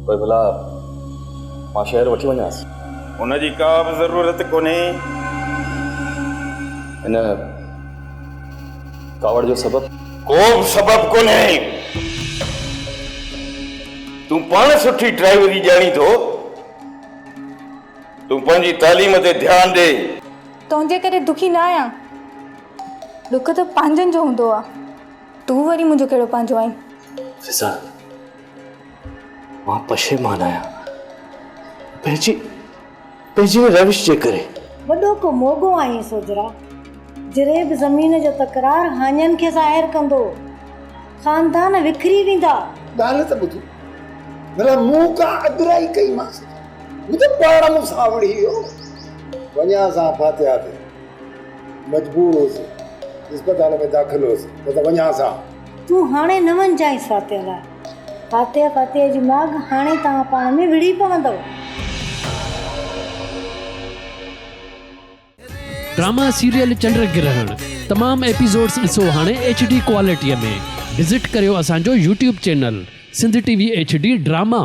कोई भला मां शहर वठी वञासि? उनजी का बि ज़रूरत कोन्हे। इन कावड़ जो सबब? को बि सबब कोन्हे। तूं पाण सुठी ड्राइवरी ॼाणी थो। तूं पंहिंजी तालीम ते ध्यानु ॾे। तुंहिंजे करे दुखी न आहियां। दुख त पंहिंजनि जो हूंदो आहे। तूं वरी मुंहिंजो कहिड़ो पंहिंजो आहीं? फिजा, मां पशेमान आहियां पंहिंजी रविश जे करे। वॾो को मोगो आई सोजरा। जिरे बि ज़मीन जो तकरार हाञनि खे ज़ाहिर कंदो, ख़ानदान विखरी वेंदा। ॻाल्हि त ॿुधो, भला मूं का अदराई कई मांसि, मुंहिंजो पाण मूं सावड़ी हो। वञा सां फातिहा ते मजबूर होसि, अस्पताल में दाख़िल होसि त वञा सां। तूं हाणे न वञ जांइसि फातिहा लाइ। फातिहा जी माग हाणे तव्हां पाण में विड़ी पवंदव। ड्रामा सीरियल चंड ग्रहण तमाम एपिसोड्स ॾिसो हाणे HD क्वालिटीअ में। विज़िट करियो असांजो YouTube channel Sindh TV HD drama.